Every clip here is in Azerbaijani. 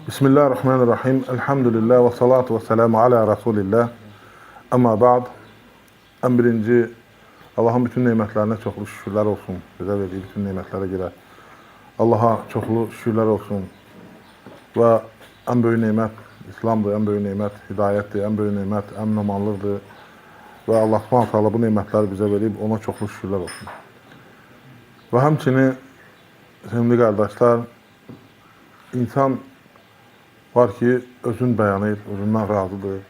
Bismillahirrahmanirrahim. Elhamdülillah ve salatu ve selamu ala Resulillah. Amma ba'd. En birinci, Allah'ın bütün nimetlerine çoklu şükürler olsun. Bize verdiği bütün nimetlere göre. Allah'a çoklu şükürler olsun. Ve en büyük nimet İslam'dır, en büyük nimet hidayettir, en büyük nimet emn-amanlıqdır. Ve Allah subhanahu teala bu nimetleri bize verip ona çoklu şükürler olsun. Ve həmçinin, sevgili kardeşler, insan var ki, özün beyanır, özündən razıdır.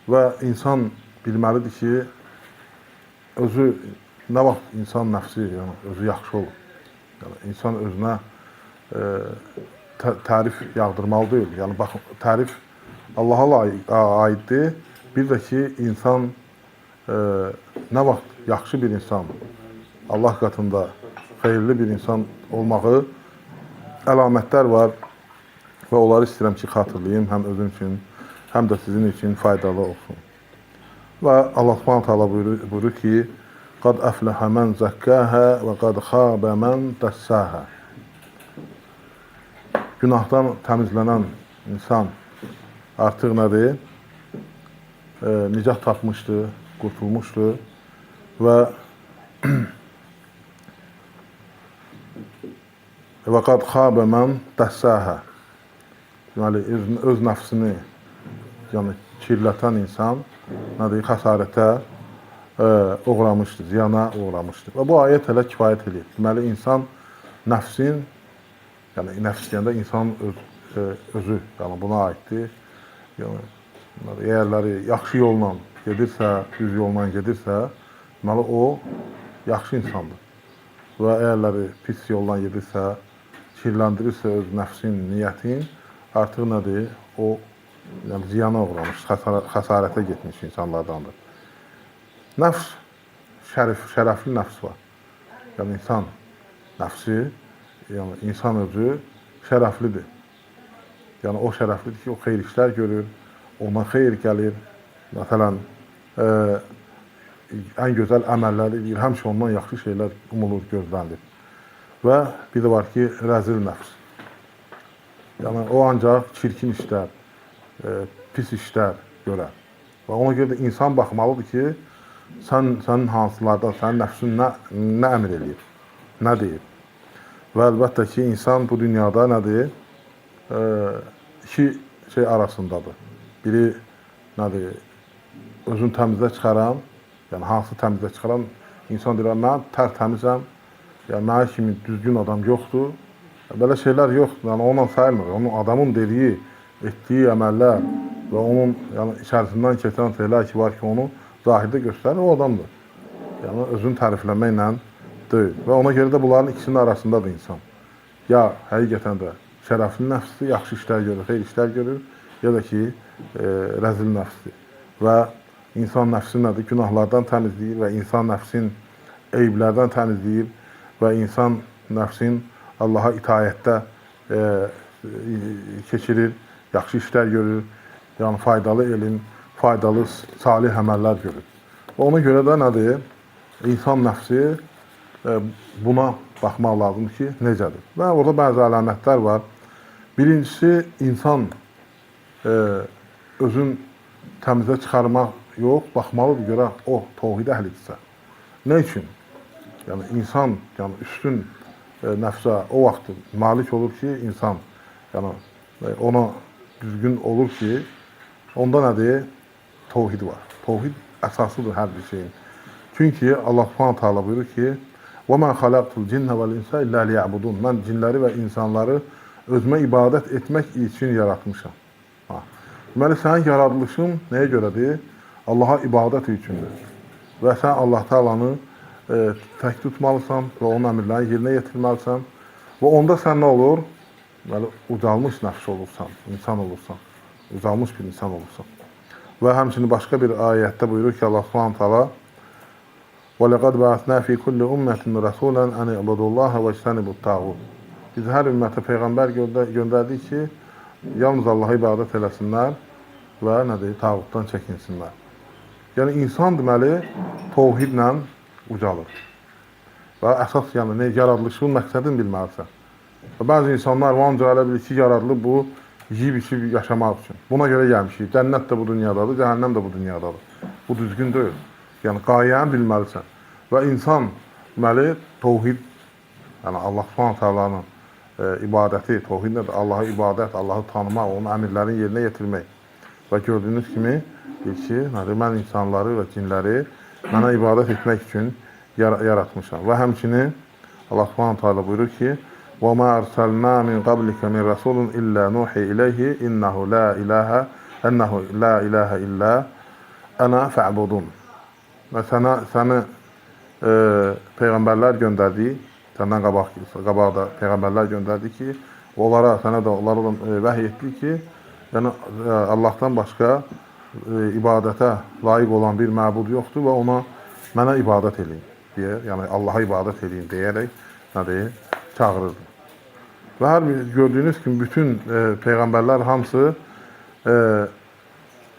Və insan bilməlidir ki, özü, nə vaxt insan nəfsi, yəni özü yaxşı olur. Yəni, insan özünə tərif yağdırmalı deyil. Yəni, bax, tərif Allaha aiddir. Bir də ki, insan nə vaxt yaxşı bir insan, Allah qatında xeyirli bir insan olmağı əlamətlər var. Və onları istəyirəm ki, xatırlayayım, həm özüm üçün, həm də sizin üçün faydalı olsun. Və Allah subhanahu teala buyurur ki, قَدْ أَفْلَحَ مَنْ زَكَّاهَا وَقَدْ خَابَ مَنْ دَسَّاهَا. Günahdan təmizlənən insan artıq nədir? Nicat tapmışdır, qurtulmuşdur və وَقَدْ خَابَ مَنْ دَسَّاهَا. Deməli, öz nəfsini kirlətən insan xəsarətə uğramışdır, ziyana uğramışdır. Və bu ayət elə kifayət edir. Deməli, insan nəfsin, yəni nəfs deyəndə insanın özü, yəni buna aiddir. Əgərləri yaxşı yolla gedirsə, düz yolla gedirsə, deməli, o yaxşı insandır. Və əgərləri pis yolla gedirsə, kirləndirirsə öz nəfsin, niyyətin, artıq nədir? O, yəni ziyana uğramış, xəsarətə getmiş insanlardandır. Nəfs, şərəfli nəfs var. Yəni, insan nəfsi, yəni insan özü şərəflidir. Yəni, o şərəflidir ki, o xeyir işlər görür, ondan xeyir gəlir. Məsələn, ən gözəl əməllər edir, həmişə ondan yaxşı şeylər umulur, gözlənilir. Və bir də var ki, rəzil nəfs. Yəni, o ancaq çirkin işlər, pis işlər görər. Və ona görə də insan baxmalıdır ki, sənin hansılarda, sənin nəfsin nə əmr edir, nə deyir. Və əlbəttə ki, insan bu dünyada nədir? İki şey arasındadır. Biri nədir? Özünü təmizlə çıxaran, yəni hansı təmizlə çıxaran insan deyir, mən tərtəmizəm, yəni mənə kimi düzgün adam yoxdur. Belə şeylər yoxdur, yəni onunla sayılmır. Onun adamın dediyi, etdiyi əməllər və onun içərisindən keçən şeylər ki, var ki, onu zahirdə göstərir, o adamdır. Yəni özünü tərifləməklə deyil. Və ona görə də bunların ikisinin arasındadır insan. Ya həqiqətən də şərəfli nəfsdir, yaxşı işlər görür, xeyir işlər görür, ya da ki, rəzil nəfsdir. Və insan nəfsin nədir? Günahlardan təmizləyir və insan nəfsin eyiblərdən təmizləyir və insan nəfsin Allaha itayətdə keçirir, yaxşı işlər görür, yəni faydalı elm, faydalı salih əməllər görür. Ona görə də nədir? İnsan nəfsi buna baxmaq lazımdır ki, necədir? Və orada bəzi əlamətlər var. Birincisi, insan özün təmizə çıxarmaq yox, baxmalıdır görə o tohid əhlidirsə. Nə üçün? Yəni, insan üstün nəfsə o vaxt malik olur ki, insan ona düzgün olur ki, onda nədir? Tohid var. Tohid əsasıdır hər bir şeyin. Çünki Allah subhanahu teala buyurur ki, وَمَا خَلَقْتُ الْجِنَّ وَالْاِنْسَ إِلَّا لِيَعْبُدُونَ. Mən cinləri və insanları özümə ibadət etmək üçün yaratmışam. Deməli, sənin yaradılışın nəyə görədir? Allaha ibadət üçündür. Və sən Allah Teala'nı tək tutmalısan və onun əmrlərini yerinə yetirməlisən. Və onda sən nə olur? Ucalmış nəfs olursan, insan olursan. Ucalmış bir insan olursan. Və həmçinin başqa bir ayətdə buyurur ki, Allah subhanahu teala وَلَقَدْ بَعَثْنَا فِي كُلِّ أُمَّةٍ رَسُولًا أَنِ اعْبُدُوا اللّٰهَ وَاجْتَنِبُوا الطَّاغُوتَ. Biz hər ümmətə Peyğəmbər göndərdik ki, yalnız Allaha ibadət eləsinlər və tağutdan çəkinsinlər. Yəni, insan deməli, tohidlə ucalır. Və əsas, yəni, yaradılışın məqsədini bilməlisən. Və bəzi insanlar ancaq elə bilir ki, yaradılıb bu yeyib-içib yaşamaq üçün. Buna görə gəlmişik. Cənnət də bu dünyadadır, cəhənnəm də bu dünyadadır. Bu düzgün deyil. Yəni qayəni bilməlisən. Və insan deməli təvhid, yəni Allah Subhanahu taalanın ibadəti, təvhid nədir? Allah'a ibadət, Allah'ı tanımaq, onun əmrlərini yerinə yetirmək. Və gördüyünüz kimi deyir ki, mən insanları və cinləri mənə ibadət etmək üçün yaratmışam. Və həmçinin Allah Subhanahu taala buyurur ki: وَمَا أَرْسَلْنَا مِنْ قَبْلِكَ مِنْ رَسُولٍ إِلَّا نُوحِي إِلَيْهِ إِنَّهُ لَا إِلَهَ إِلَّا أَنَا فَاعْبُدُونَ. Və səni peyğəmbərlər göndərdi, səndən qabaqda peyğəmbərlər göndərdi ki, sənə də onlara vəhy etdi ki, yəni Allahdan başqa ibadətə layiq olan bir məbud yoxdur və mənə ibadət edin deyə, yəni Allah'a ibadət edin deyərək nədir? Çağırırdı. Və hər bir gördüyünüz kimi bütün peyğəmbərlər hamısı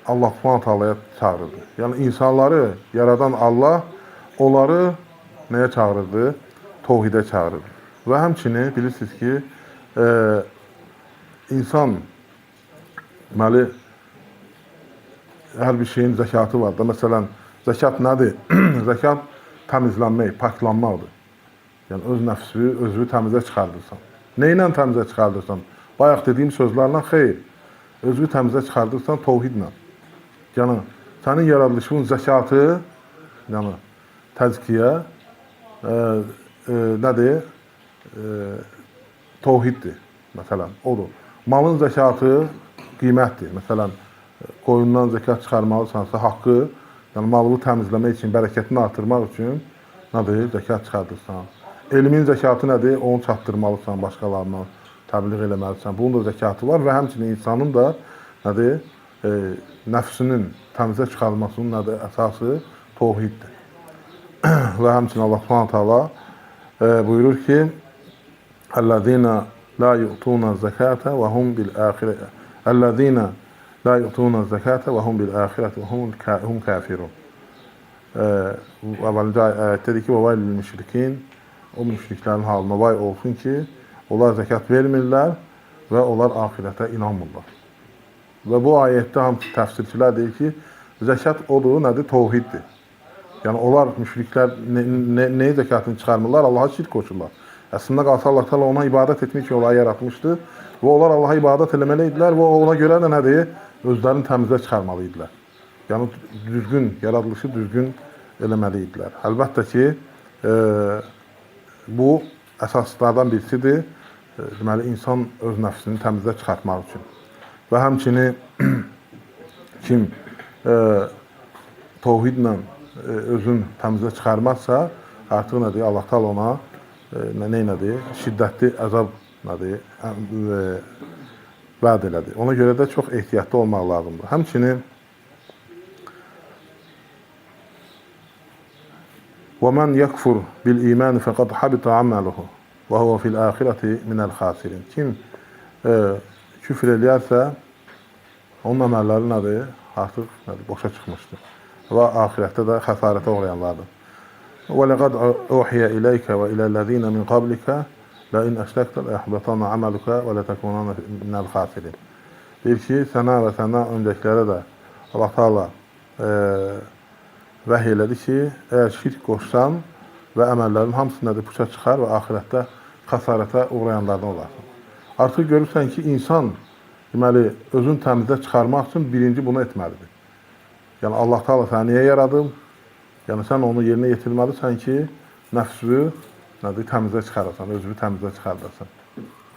Allah Subhanahu taala'ya çağırırdı. Yəni insanları yaradan Allah onları nəyə çağırırdı? Təvhidə çağırırdı. Və həmçinin bilirsiniz ki, insan deməli hər bir şeyin zəkatı var da. Məsələn, zəkat nədir? Zəkat təmizlənmək, paklanmaqdır. Yəni öz nəfsi, özünü təmizə çıxardırsan. Nə ilə təmizə çıxardırsan? Bayaq dediyim sözlərlə xeyr. Özünü təmizə çıxardırsan təvhidlə. Yəni sənin yaradılışın zəkatı, yəni təzkiyə nədir? Təvhiddir. Məsələn, odur. Malın zəkatı qiymətdir. Məsələn, qoyundan zəkat çıxarmalısansa haqqı, yəni malını təmizləmək üçün, bərəkətini artırmaq üçün nədir? Zəkat çıxardırsan. Elmin zəkatı nədir? Onu çatdırmalısan başqalarına, təbliğ eləməlisən. Bunun da zəkatı var və həmçinin insanın da nədir? Nəfsinin təmizə çıxarılmasının nədir? Əsası təvhiddir. Və həmçinin Allah Subhanahu taala buyurur ki: "Ellezina la yu'tuna zekate ve hum bil ahireti. Ellezina la yu'tuna zekate ve hum bil ahireti hum kafirun." Əvvəlcə ayətdə dedi ki: "Və vaylil müşrikin." O müşriklərin halına vay olsun ki, onlar zəkat vermirlər və onlar axirətə inanmırlar. Və bu ayətdə hamısı təfsirçilər deyir ki, zəkat odur, nədir? Təvhiddir. Yəni onlar müşriklər nəyə zəkatını çıxarmırlar? Allaha şirk qoşurlar. Əslində qalsa Allah təala ona ibadət etmək üçün onları yaratmışdı və onlar Allaha ibadət eləməli idilər və ona görə də nədir? Özlərini təmizə çıxarmalı idilər. Yəni düzgün, yaradılışı düzgün eləməli idilər. Əlbəttə ki, bu əsaslardan birisidir. Deməli, insan öz nəfsini təmizə çıxartmaq üçün. Və həmçinin kim təvhidlə özün təmizə çıxarmazsa, artıq nədir? Allah təala ona nədir? Şiddətli əzab nədir? Vəd elədi. Ona görə də çox ehtiyatlı olmaq lazımdır. Həmçinin وَمَنْ يَكْفُرْ بِالْإِيمَانِ فَقَدْ حَبِطَ عَمَلُهُ وَهُوَ فِي الْآخِرَةِ مِنَ الْخَاسِرِينَ. Kim küfr eləyərsə, onun əməlləri nədir? Artıq boşa çıxmışdır. Və axirətdə də xəsarətə uğrayanlardır. وَلَقَدْ أُوحِيَ إِلَيْكَ وَإِلَى الَّذِينَ مِنْ قَبْلِكَ لَإِنْ أَشْرَكْتَ لَيَحْبَطَنَّ عَمَلُكَ وَلَتَكُونَنَّ مِنَ الْخَاسِرِينَ. Deyir ki, sənə və səndən öncəkilərə də Allah Taala vəhy elədi ki, əgər şirk qoşsan və əməllərin hamısı nədir? Puça çıxar və axirətdə xəsarətə uğrayanlardan olarsan. Artıq görürsən ki, insan deməli, özün təmizə çıxarmaq üçün birinci bunu etməlidir. Yəni Allah Taala səni niyə yaradıb? Yəni sən onu yerinə yetirməlisən ki, nəfsü nədir? Təmizə çıxarasan, özünü təmizə çıxardasan.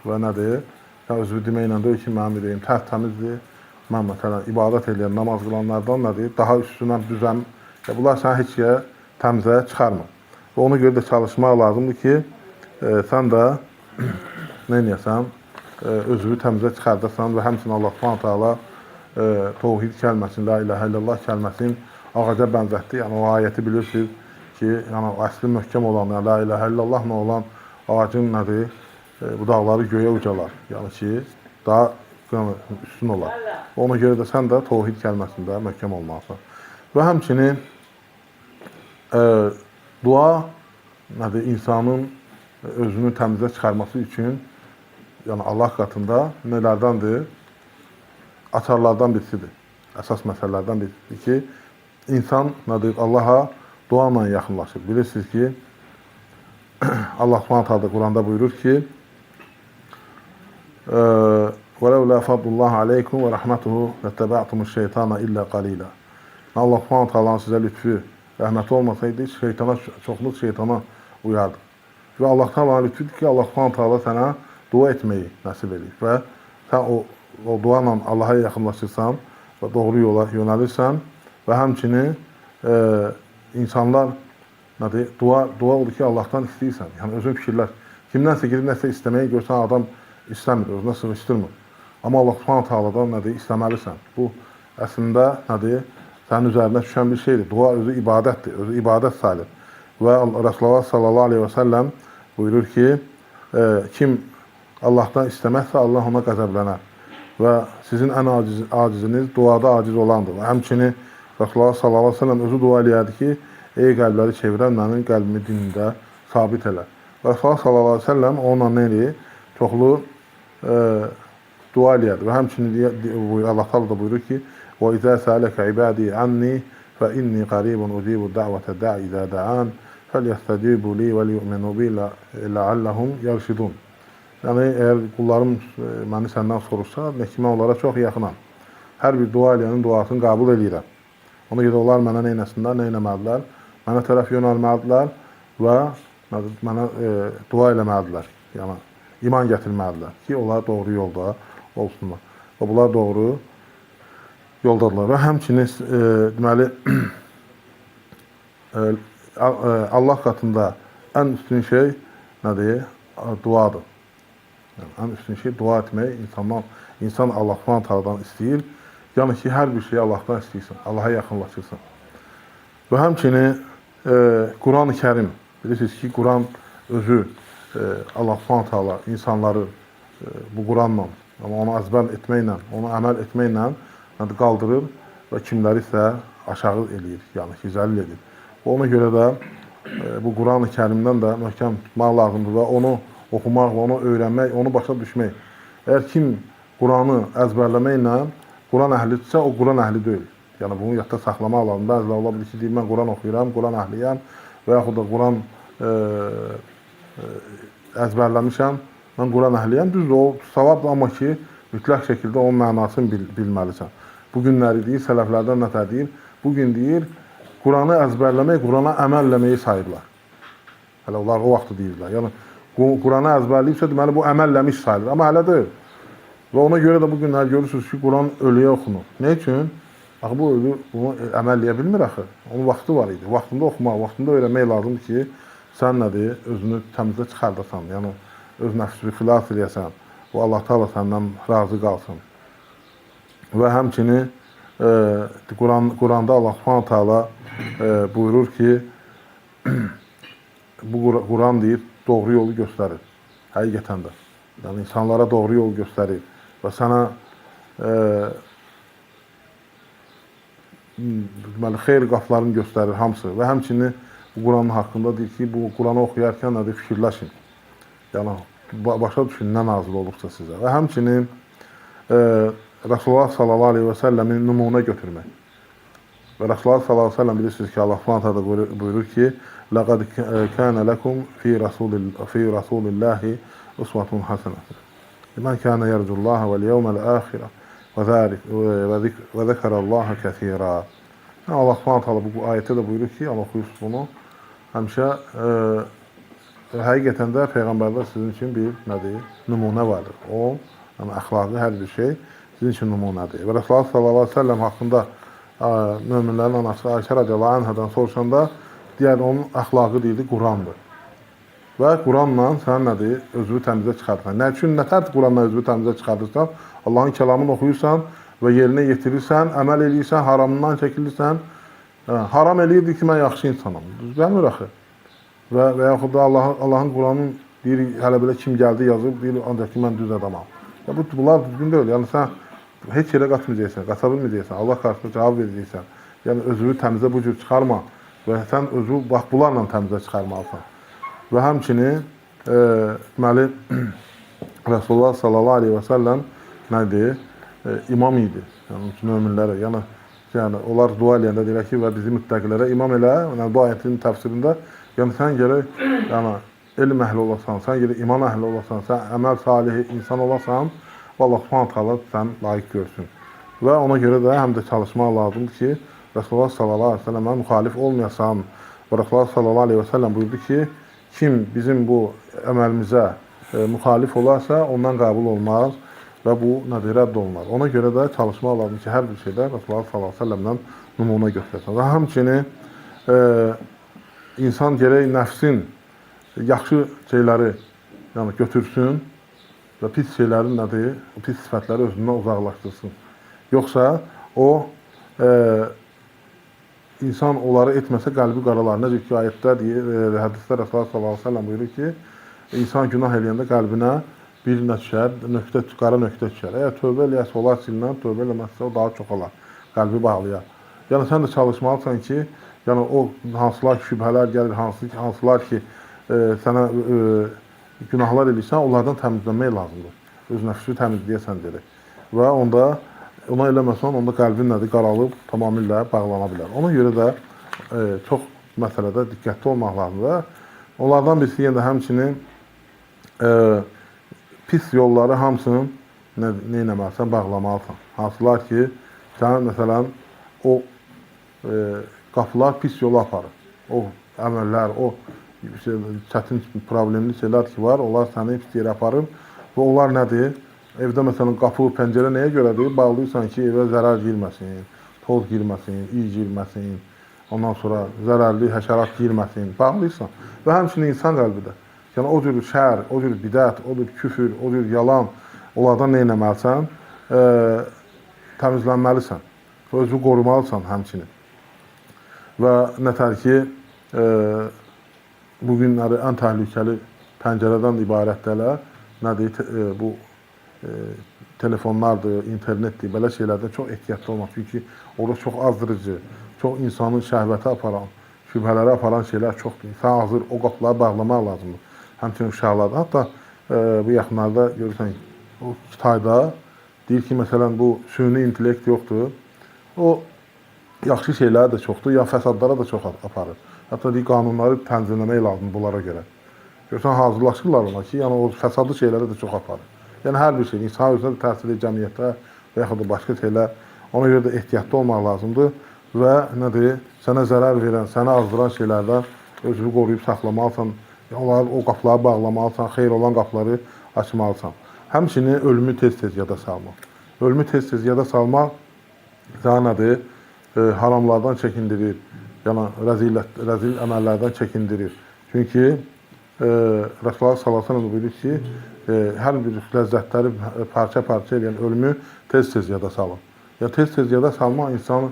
Və nədir? Sən özünü deməklə deyil ki, mənim ürəyim təmizdir. Mən məsələn ibadət edən, namaz qılanlardan nədir? Daha üstünə düzəm. Bunlar səni heç yerə təmizə çıxarmır. Və ona görə də çalışmaq lazımdır ki, sən də nə edəsən? Özünü təmizə çıxardasan və həmçinin Allah Subhanahu taala təvhid kəlməsini, la ilahə illallah kəlməsini ağaca bənzətdi. Yəni o ayəti bilirsiniz ki, yəni əsli möhkəm olan, la ilahə illallah nə olan ağacın nədir? Budaqları göyə ucalar. Yəni ki, daha üstün olar. Ona görə də sən də təvhid kəlməsində möhkəm olmalısan. Və həmçinin dua nədir? İnsanın özünü təmizə çıxarması üçün yəni Allah qatında nələrdəndir? Açarlardan birisidir. Əsas məsələlərdən birisidir ki, insan nədir? Allaha dua ilə yaxınlaşır. Bilirsiniz ki, Allah Subhanahu taala Quranda buyurur ki: "Vələulə fadlullah aleykum və rəhmətuhu ləttəba'tumuş-şeytana illə qalila." Allah Subhanahu taalanın sizə lütfü, rəhməti olmasaydı, çoxluq şeytana uyardı. Və Allah Taala'nın lütfüdür ki, Allah Subhanahu taala sənə dua etməyi nəsib edir və sən o dua ilə Allaha yaxınlaşırsan və doğru yola yönəlirsən və həmçinin insanlar nədir? Dua odur ki, Allahdan istəyirsən. Yəni özün fikirlər. Kimdənsə gedib nəsə istəməyi görsən, adam istəmir, özünə sığışdırmır. Amma Allah Subhanahu taala'dan nədir? İstəməlisən. Bu əslində nədir? Sənin üzərinə düşən bir şeydir. Dua özü ibadətdir, özü ibadət sayılır. Və Rasulullah sallallahu aleyhi və səlləm buyurur ki, kim Allahdan istəməzsə, Allah ona qəzəblənər. Və sizin ən aciziniz duada aciz olandır. Və həmçinin Rasulullah sallallahu aleyhi və səlləm özü dua eləyərdi ki, ey qəlbləri çevirən mənim qəlbimi dinində sabit elə. Və Rasulullah sallallahu aleyhi və səlləm onunla nə eləyir? Çoxlu dua eləyərdi. Və həmçinin Allah Taala da buyurur ki, وَإِذَا سَأَلَكَ عِبَادِي عَنِّي فَإِنِّي قَرِيبٌ أُجِيبُ دَعْوَةَ الدَّاعِ إِذَا دَعَانِ فَلْيَسْتَجِيبُوا لِي وَلْيُؤْمِنُوا بِي لَعَلَّهُمْ يَرْشُدُونَ. Yəni, əgər qullarım məni səndən soruşsa, mən onlara çox yaxınam. Hər bir dua eləyənin duasını qəbul edirəm. Ona görə onlar mənə nə etməlidirlər? Mənə tərəf yönəlməlidirlər və mənə dua eləməlidirlər. Yəni, iman gətirməlidirlər ki, onlar doğru yolda olsunlar. Və bunlar doğru yoldadırlar. Və həmçinin deməli, Allah qatında ən üstün şey nədir? Duadır. Yəni, ən üstün şey dua etmək. İnsan Allah Subhanahu taala'dan istəyir. Yəni ki, hər bir şeyi Allahdan istəyirsən, Allaha yaxınlaşırsan. Və həmçinin Quran-ı Kərim, bilirsiniz ki, Quran özü Allah Subhanahu taala insanları bu Quranla, amma onu əzbər etməklə, onu əməl etməklə qaldırır və kimləri isə aşağı eləyir, yəni ki, zəlil edir. Ona görə də bu Quran-ı Kərimdən də möhkəm tutmaq lazımdır və onu oxumaq, onu öyrənmək, onu başa düşmək. Əgər kim Quranı əzbərləməklə Quran əhlidirsə, o Quran əhli deyil. Yəni, bunu yadda saxlamaq lazımdır. Bəzilər ola bilir ki, deyir, mən Quran oxuyuram, Quran əhliyəm və yaxud da Quran əzbərləmişəm, mən Quran əhliyəm. Düzdür, o savabdır, amma ki, mütləq şəkildə onun mənasını bilməlisən. Bu günləri deyir, sələflərdən nətər deyir, bugün deyir, Quranı əzbərləmək, Qurana əməl eləməyi sayırlar. Hələ onlar o vaxtı deyirlər. Yəni, Quranı əzbərləyibsə, deməli, bu əməlləmiş sayılır. Amma hələ deyil. Və ona görə də bu günlər görürsünüz ki, Quran ölüyə oxunur. Nə üçün? Axı, bu ölü bunu əməlləyə bilmir axı. Onun vaxtı var idi. Vaxtında oxumaq, vaxtında öyrənmək lazımdır ki, sən nədir? Özünü təmizə çıxardasan. Yəni, öz nəfsini xilas eləyəsən. O Allah Taala səndən razı qalsın. Və həmçinin Quranda Allah Subhanahu taala buyurur ki, bu Quran deyir, doğru yolu göstərir. Həqiqətən də. Yəni, insanlara doğru yol göstərir və sənə deməli, xeyr qapılarını göstərir hamısı. Və həmçinin bu Quranın haqqında deyir ki, bu Quranı oxuyarkən nədir? Fikirləşin. Yəni, başa düşün, nə nazil olursa sizə. Və həmçinin Rasulullah sallallahu aleyhi və səlləmin nümunə götürmək. Və Rasulullah sallallahu aleyhi və səlləm bilirsiniz ki, Allah Subhanahu taala buyurur ki, لَقَدْ كَانَ لَكُمْ فِي رَسُولِ اللّٰهِ أُسْوَةٌ حَسَنَةٌ لِمَنْ كَانَ يَرْجُو اللّٰهَ وَالْيَوْمَ الْآخِرَ وَذَكَرَ اللّٰهَ كَثِيرًا. Allah Subhanahu taala bu ayətdə də buyurur ki, Allah oxuyursunuz bunu, həmişə həqiqətən də Peyğəmbərlər sizin üçün bir nədir? Nümunə vardır. O, yəni əxlaqı hər bir şey sizin üçün nümunədir. Və Rasulullah sallallahu aleyhi və səlləm haqqında möminlərin anası Ayşə radiyallahu anhadan soruşanda deyər, onun əxlaqı deyildi, Qurandır. Və Quranla sən nədir? Özünü təmizə çıxardırsan. Nə üçün? Nətər Quranla özünü təmizə çıxardırsan? Allahın kəlamını oxuyursan və yerinə yetirirsən, əməl eləyirsən, haramından çəkilirsən. Haram eləyirdi ki, mən yaxşı insanam. Düzəlmir axı. Və yaxud da Allahın Quranın deyir, hələ belə kim gəldi yazıb, deyir, ancaq ki, mən düz adamam. Bunlar düzgün deyil. Yəni, sən heç yerə qaçmayacaqsan, qaça bilməyəcəksən, Allah qarşısında cavab verəcəksən. Yəni, özünü təmizə bu cür çıxarma və sən özü, bax, bunlarla təmizə çıxarmalısan. Və həmçinin, deməli, Resulullah sallallahu aleyhi və səlləm nədir? İmam idi. Yəni, möminlərə. Yəni, onlar dua eləyəndə deyilər ki, və bizi müttəqilərə imam elə. Yəni, bu ayətin təfsirində, yəni, sən gərək elm əhli olasan, sən gərək iman əhli olasan, sən əməl salihi insan olasan, və Allah subhanahu ta'ala sən layiq görsün. Və ona görə də həm də çalışmaq lazımdır ki, Resulullah sallallahu aleyhi və səlləmə müxalif olmayasan. Və Resulullah sallallahu aleyhi və səlləm buyurdu ki, kim bizim bu əməlimizə müxalif olarsa, ondan qəbul olmaz və bu nədir, rədd olunur. Ona görə də çalışmaq lazımdır ki, hər bir şeydə Resulullah sallallahu aleyhi və səlləmdən nümunə göstərsin. Və həmçinin insan gərək nəfsin yaxşı şeyləri götürsün və pis şeylərin nədir, pis sifətləri özündən uzaqlaşdırsın. Yoxsa o insan onları etməsə qəlbi qaralar. Necə ki, ayətdə deyir, hədisdə Resulullah sallallahu aleyhi və səlləm buyurur ki, insan günah eləyəndə qəlbinə bir düşər, qara nöqtə düşər. Əgər tövbə eləyəsə olar silinən, tövbə eləməzsə o daha çox olar, qəlbi bağlayar. Yəni sən də çalışmalısan ki, yəni o hansılar şübhələr gəlir, hansılar ki, sənə günahlar eləyirsən, onlardan təmizlənmək lazımdır. Öz nəfsi təmizləyəsən dedik. Və onda ona eləməsən, onda qəlbin nədir, qaralıb, tamamilə bağlana bilər. Ona görə də çox məsələdə diqqətli olmaq lazımdır. Onlardan birisi yenə də həmçinin pis yolları hamısını nə eləməlisən, bağlamalısan. Hansılar ki, sən məsələn o qapılar pis yola aparır. O əməllər, o çətin, problemli şeylər ki var, onlar səni pis yerə aparır və onlar nədir? Evdə məsələn qapı, pəncərə nəyə görədir? Bağlıysan ki, evə zərər girməsin, toz girməsin, iy girməsin, ondan sonra zərərli həşərat girməsin, bağlıysan. Və həmçinin insan qəlbi də. Yəni o cür şər, o cür bidət, o cür küfür, o cür yalan, onlardan nə etməlisən? Təmizlənməlisən. Özünü qorumalısan həmçinin. Və nətər ki, bu günləri ən təhlükəli pəncərədən ibarətdələr. Nədir? Bu telefonlardır, internetdir, belə şeylərdən çox ehtiyatlı olmaq. Çünki orada çox azdırıcı, çox insanın şəhvətə aparan, şübhələrə aparan şeylər çoxdur. İnsan hazır o qapıları bağlamaq lazımdır. Həmçinin uşaqlarda. Hətta bu yaxınlarda görürsən, o Kitayda deyir ki, məsələn, bu süni intellekt yoxdur. O yaxşı şeylər də çoxdur, ya fəsadlara da çox aparır. Hətta deyir, qanunları tənzimləmək lazımdır bunlara görə. Görürsən, hazırlaşırlar ona ki, yəni o fəsadlı şeylərə də çox aparır. Yəni hər bir şey, insan özünə də təsir edir cəmiyyətə və yaxud da başqa şeylər. Ona görə də ehtiyatlı olmaq lazımdır və nədir, sənə zərər verən, səni azdıran şeylərdən özünü qoruyub saxlamalısan, o qapıları bağlamalısan, xeyr olan qapıları açmalısan. Həmçinin ölümü tez-tez yada salmaq. Ölümü tez-tez yada salmaq sənə nədir, haramlardan çəkindirir, yəni rəzil əməllərdən çəkindirir. Çünki Resulullah sallallahu aleyhi və səlləm buyurur ki, hər bir ləzzətləri parça-parça edən ölümü tez-tez yada salın. Yəni, tez-tez yada salmaq insanı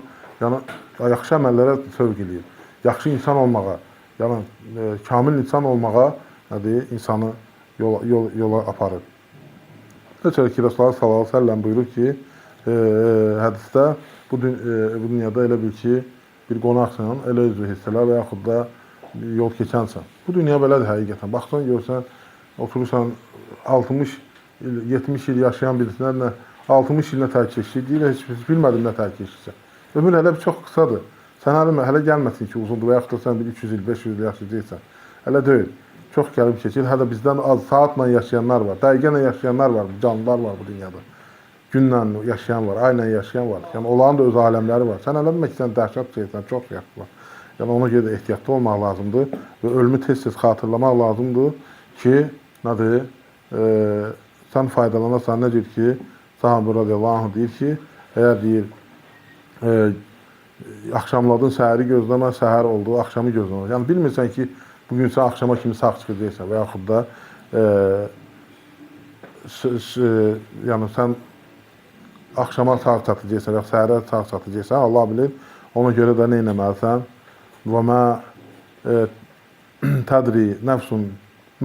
yaxşı əməllərə sövq edir. Yaxşı insan olmağa, yəni kamil insan olmağa insanı yola aparır. Necə ki, Resulullah sallallahu aleyhi və səlləm buyurur ki, hədisdə bu dünyada elə bil ki, bir qonaqsan, elə üzvü hissələr və yaxud da yol keçənsən. Bu dünya belədir həqiqətən. Baxsan, görsən, oturursan 60-70 il yaşayan birisindən 60 il nə tərk keçir, deyir, heç bilmədim nə tərk keçirsən. Ömür hələ çox qısadır. Sən hələ gəlməsin ki, uzundur və yaxud da sən bir 300 il, 500 il yaşayacaqsan. Hələ deyil. Çox gəlib keçir. Hələ bizdən az saatla yaşayanlar var, dəqiqə ilə yaşayanlar var, canlılar var bu dünyada. Günlə yaşayan var, ayla yaşayan var. Yəni, onların da öz aləmləri var. Sən eləmək ki, sən dəhşət şeysən, çox yaxşı var. Yəni, ona görə də ehtiyatlı olmaq lazımdır və ölümü tez-tez xatırlamaq lazımdır ki, nədir, sən faydalanasan, necə ki, Sahabə radiyallahu anh deyir ki, əgər deyir, axşamladın səhəri gözləmə, səhər oldu, axşamı gözləmə. Yəni, bilmirsən ki, bugün sən axşama kimi sağ çıxacaqsan və yaxud da yəni, sən axşama sağ çatacaqsan və səhərə sağ çatacaqsan, Allah bilir, ona görə də nə etməlisən? Və mə tədri nəfsun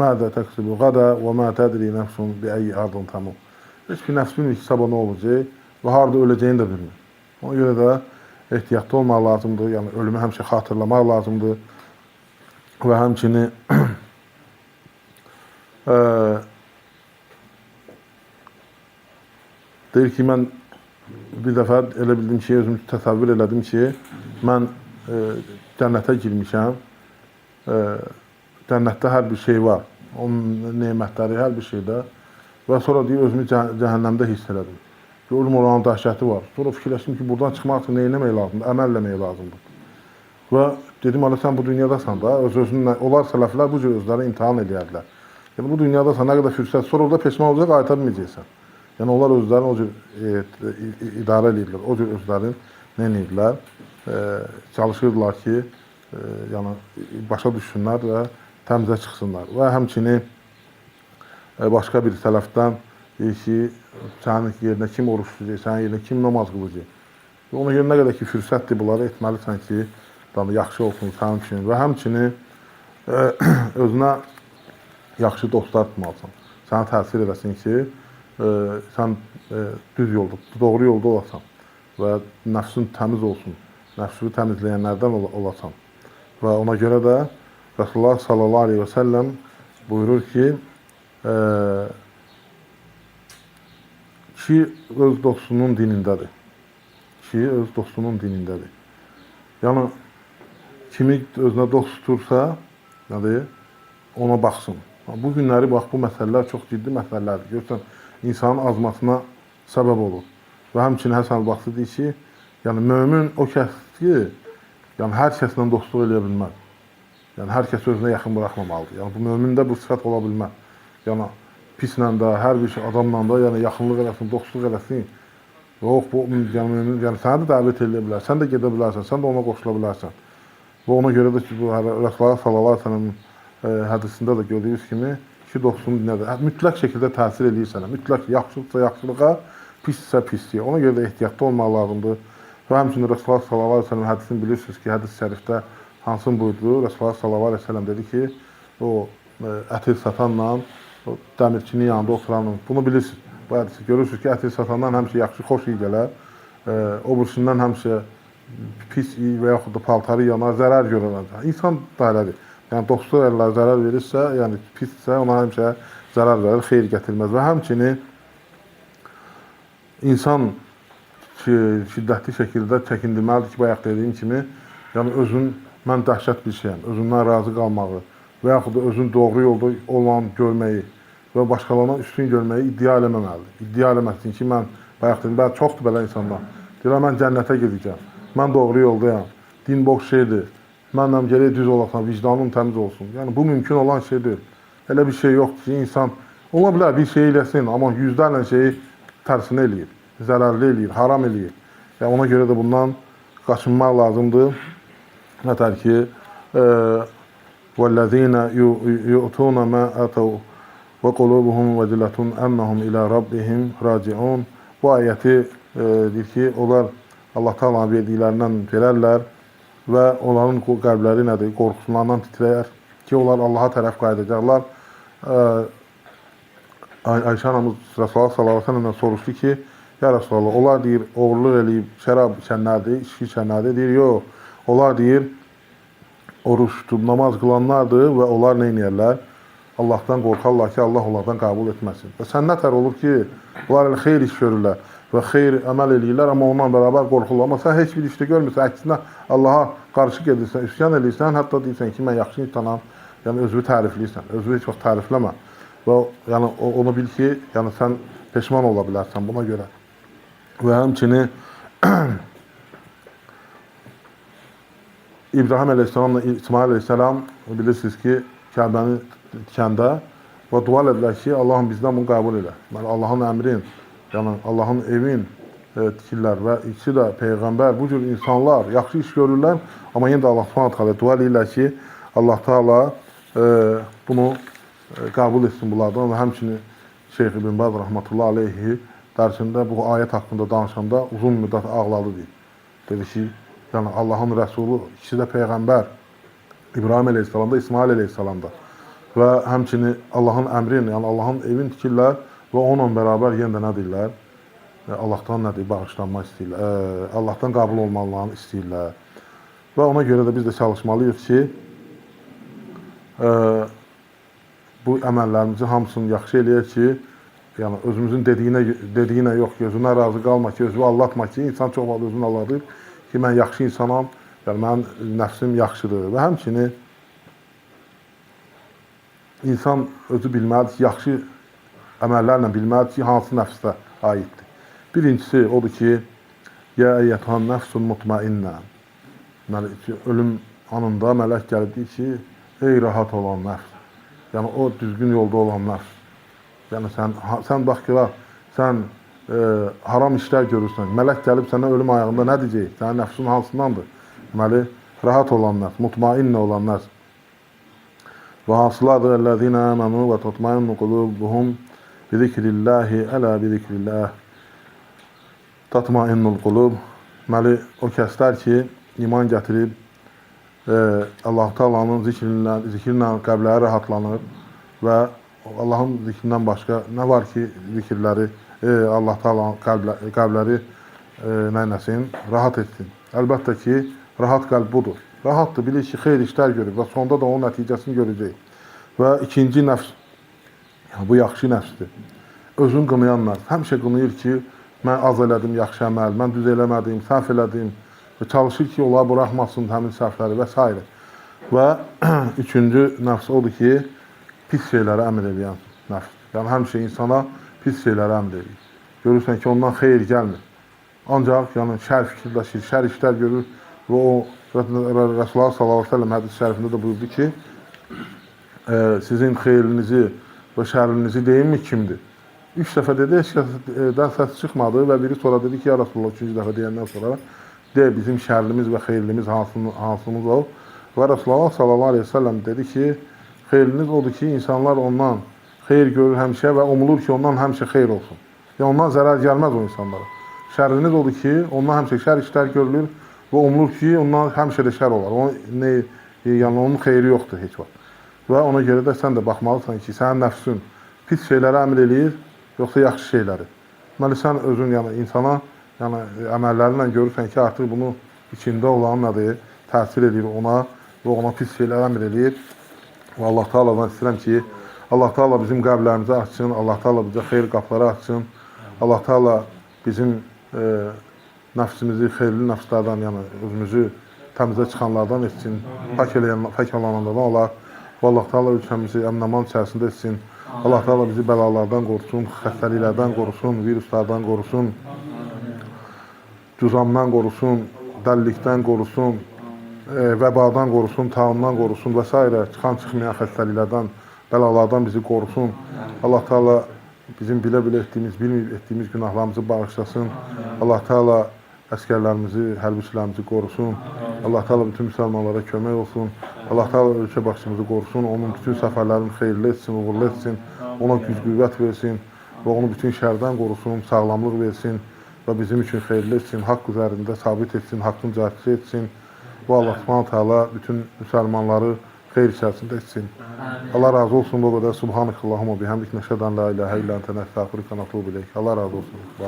mədə təqsibu qədə və mə tədri nəfsun bi-əyi ardın təmum. Heç bir nəfs bilmir ki, sabah nə olacaq və harada öləcəyini də bilmir. Ona görə də ehtiyatlı olmaq lazımdır, yəni ölümü həmişə xatırlamaq lazımdır və həmçinin Deyir ki, mən bir dəfə elə bildim ki, özümü təsəvvür elədim ki, mən cənnətə girmişəm. Cənnətdə hər bir şey var. Onun nemətləri, hər bir şeydə. Və sonra deyir, özümü cəhənnəmdə hiss elədim. Gördüm, oranın dəhşəti var. Sonra fikirləşdim ki, buradan çıxmaq üçün nə etmək lazımdır? Əməl eləmək lazımdır. Və dedim, hələ sən bu dünyadasan da, öz-özünlə, onlar sələflər bu cür özləri imtihan eləyədilər. Yəni, bu dünyadasan, nə qədər fürsət, sonra orada peşman olacaq, ayıta bilməyəcəksən. Yəni, onlar özlərini o cür idarə edirlər, o cür özlərini nə edirlər? Çalışırdılar ki, yəni, başa düşsünlər və təmizə çıxsınlar. Və həmçinin başqa bir sələfdən deyir ki, sənin yerinə kim oruç tutacaq, sənin yerinə kim namaz qılacaq. Ona görə nə qədər ki, fürsətdir, bunları etməlisən ki, yaxşı olsun sənin üçün və həmçinin özünə yaxşı dostlar tutmalısan. Sənə təsir edəsin ki, sən düz yolda, doğru yolda olasan və nəfsin təmiz olsun, nəfsini təmizləyənlərdən olasan. Və ona görə də Rasulullah sallallahu aleyhi və səlləm buyurur ki, kişi öz dostunun dinindədir. Kişi öz dostunun dinindədir. Yəni, kimi özünə dost tutursa, ona baxsın. Bu günləri, bax, bu məsələlər çox ciddi məsələlərdir. Görürsən, insanın azmasına səbəb olur. Və həmçinin Həsən al-Basri deyir ki, yəni, mömin o kəsdir ki, yəni, hər kəslə dostluq eləyə bilməz. Yəni, hər kəs özünə yaxın buraxmamalıdır. Yəni, bu mömində bu sifət ola bilməz. Yəni, pislə də, hər bir adamla da, yəni, yaxınlıq eləsin, dostluq eləsin. Yox, bu, yəni, səni də dəvət eləyə bilər, sən də gedə bilərsən, sən də ona qoşula bilərsən. Və ona görə də ki, bu Rəsulullah sallallahu əleyhi və səlləm hədisində də gördüyünüz kimi, iki dostun dinədir. Mütləq şəkildə təsir edir sənə. Mütləq yaxşılıqsa yaxşılığa, pissə pisliyə. Ona görə də ehtiyatlı olmaq lazımdır. Və həmçinin Rəsulullah sallallahu əleyhi və səlləm hədisini bilirsiniz ki, hədis şərifdə hansını buyurdu? Rəsulullah sallallahu əleyhi və səlləm dedi ki, o ətir satanla, o dəmirçinin yanında oturanın, bunu bilirsiniz. Bu hədisi görürsünüz ki, ətir satandan həmişə yaxşı, xoş iyi gələr. O birisindən həmişə pis iyi və yaxud da paltarı yanar, zərər görər. İnsan da elədir. Yəni, dostluq əllər zərər verirsə, yəni pissə, ona həmişə zərər verir, xeyir gətirməz. Və həmçinin insan şiddətli şəkildə çəkindirməlidir ki, bayaq dediyim kimi, yəni özün, mən dəhşət bir şeyəm, özündən razı qalmağı və yaxud da özün doğru yolda olan görməyi və başqalarına üstün görməyi iddia eləməməlidir. İddia eləməsin ki, mən, bayaq dedim, çoxdur belə insanlar. Deyirəm, mən cənnətə gedəcəm, mən doğru yoldayam, din boş şeydir, mənlə gələk düz olasan, vicdanım təmiz olsun. Yəni, bu mümkün olan şeydir. Elə bir şey yoxdur ki, insan, ola bilər bir şey eləsin, amma yüzlərlə şeyi tərsini eləyir, zərərli eləyir, haram eləyir. Yəni, ona görə də bundan qaçınmaq lazımdır. Nətər ki, وَالَّذِينَ يُؤْتُونَ مَا أَتَوْا وَقُلُوبُهُمْ وَجِلَةٌ أَنَّهُمْ إِلَى رَبِّهِمْ رَاجِعُونَ. Bu ayəti deyir ki, onlar Allah Taala'nın verdiklərindən verərlər və onların qəlbləri nədir? Qorxusundan titrəyər ki, onlar Allaha tərəf qayıdacaqlar. Ayşə anamız Rasulullah sallallahu əleyhi və səlləmdən soruşdu ki, ya Rasulullah, onlar deyir, oğurluq eləyib, şərab içənlərdir, içki içənlərdir. Deyir, yox, onlar deyir, oruç tutub, namaz qılanlardır və onlar nə edirlər? Allahdan qorxarlar ki, Allah onlardan qəbul etməsin. Və sən nətər olur ki, onlar elə xeyr iş görürlər və xeyr əməl eləyirlər, amma onunla bərabər qorxurlar. Amma sən heç bir işdə görmürsən, əksinə Allaha qarışıq edirsən, üsyan edirsən, hətta deyirsən ki, mən yaxşı insanam, yəni özünü tərifləyirsən, özünü heç vaxt tərifləmə. Və yəni, onu bil ki, yəni sən peşman ola bilərsən buna görə. Və həmçinin İbrahim əleyhissalamla İsmail əleyhissalam bilirsiniz ki, Kəbəni tikəndə və dua edilər ki, Allahım bizdən bunu qəbul elə. Allahın əmrin, yəni Allahın evin tikirlər və ikisi də Peyğəmbər, bu cür insanlar yaxşı iş görürlər, amma yenə də Allah Subhanahu taala dua edirlər ki, Allah Taala bunu qəbul etsin bunlardan və həmçinin Şeyx İbn Baz rəhmətullah aleyhi dərsində bu ayət haqqında danışanda uzun müddət ağladı deyir. Dedi ki, yəni Allahın Rəsulu, ikisi də Peyğəmbər, İbrahim əleyhissalamda, İsmail əleyhissalamda və həmçinin Allahın əmrini, yəni Allahın evini tikirlər və onunla bərabər yenə də nə deyirlər? Allahdan nədir? Bağışlanma istəyirlər, Allahdan qəbul olmalarını istəyirlər. Və ona görə də biz də çalışmalıyıq ki, bu əməllərimizin hamısını yaxşı eləyək ki, yəni özümüzün dediyinə yox, gözünə razı qalma ki, özünü aldatma ki, insan çox vaxt özünü aldadır ki, mən yaxşı insanam, yəni mənim nəfsim yaxşıdır. Və həmçinin insan özü bilməlidir ki, yaxşı əməllərlə bilməlidir ki, hansı nəfsdə aiddir. Birincisi odur ki, ya əyyətən nəfsun mutmainnə. Deməli, ölüm anında mələk gəlib deyir ki, ey rahat olan nəfs. Yəni o düzgün yolda olan nəfs. Yəni sən bax ki, sən haram işlər görürsən. Mələk gəlib sənə ölüm ayağında nə deyəcək? Sənin nəfsin hansındandır? Deməli, rahat olan nəfs, mutmainnə olan nəfs. Və hasıladır əlləzinə əmənu və tatmainnu qulubuhum bi zikrillahi ələ bi zikrillah tatmainnul qulub. Deməli, o kəslər ki, iman gətirib Allah Taala'nın zikrinlə qəlbləri rahatlanır və Allahın zikrindən başqa nə var ki, zikirləri Allah Taala'nın qəlbləri nəyləsin, rahat etsin. Əlbəttə ki, rahat qəlb budur. Rahatdır, bilir ki, xeyr işlər görür və sonda da onun nəticəsini görəcək. Və ikinci nəfs, bu yaxşı nəfsdir. Özün qınayan nəfs, həmişə qınayır ki, mən az elədim yaxşı əməl, mən düz eləmədim, səhv elədim və çalışır ki, onları buraxmasın həmin səhvləri və s. Və üçüncü nəfs odur ki, pis şeylərə əmr edən nəfs. Yəni həmişə insana pis şeylərə əmr edir. Görürsən ki, ondan xeyir gəlmir. Ancaq yəni, şər fikirləşir, şər işlər görür və o Resulullah sallallahu aleyhi ve sellem hədis şərifində də buyurdu ki, sizin xeyrinizi və şərrinizi deyinmi kimdir? 3 dəfə dedi, heç kəsdən səs çıxmadı və biri sonra dedi ki, ya Resulullah 3-cü dəfə deyəndən sonra bizim şərrimiz və xeyrimiz hansımız o? Və Resulullah sallallahu aleyhi ve sellem dedi ki, xeyriniz odur ki, insanlar ondan xeyr görür həmişə və umulur ki, ondan həmişə xeyr olsun. Yəni ondan zərər gəlməz o insanlara. Şərriniz odur ki, ondan həmişə şər işlər görülür və umulur ki, ondan həmişə də şər olar. Yəni onun xeyri yoxdur heç vaxt. Və ona görə də sən də baxmalısan ki, sənin nəfsin pis şeylərə əmr eləyir, yoxsa yaxşı şeyləri. Deməli, sən özün insana əməllərinlə görürsən ki, artıq bunu içində olan nədir, təsir edir ona və ona pis şeylər əmr eləyir. Və Allah Taala'dan istəyirəm ki, Allah Taala bizim qəlblərimizi açsın, Allah Taala bizə xeyir qapıları açsın, Allah Taala bizim nəfsimizi xeyirli nəfslərdən, yəni özümüzü təmizə çıxanlardan etsin, pak olanlardan olar. Və Allah Taala ölkəmizi əmin-aman içərisində etsin. Allah Taala bizi bəlalardan qorusun, xəstəliklərdən qorusun, viruslardan qorusun, cüzamdan qorusun, dəlilikdən qorusun, vəbadan qorusun, taundan qorusun və s. Çıxan çıxmayan xəstəliklərdən, bəlalardan bizi qorusun. Allah Taala bizim bilə-bilə etdiyimiz, bilməyib etdiyimiz günahlarımızı bağışlasın. Allah Taala əskərlərimizi, hərbiçilərimizi qorusun. Allah Taala bütün müsəlmanlara kömək olsun. Allah Taala ölkə başçımızı qorusun. Onun bütün səfərlərini xeyirli etsin, uğurlu etsin. Ona güc-qüvvət versin və onu bütün şərdən qorusun, sağlamlıq versin və bizim üçün xeyirli etsin, haqq üzərində sabit etsin, haqqın cəhətçisi etsin. Və Allah Subhanahu taala bütün müsəlmanları xeyir içərisində etsin. Allah razı olsun bu qədər. Subhanakallahumma bihamdik, nəşhədu an la ilahe illə entə, nəstəğfiruka və nətubu ileyk. Allah razı olsun.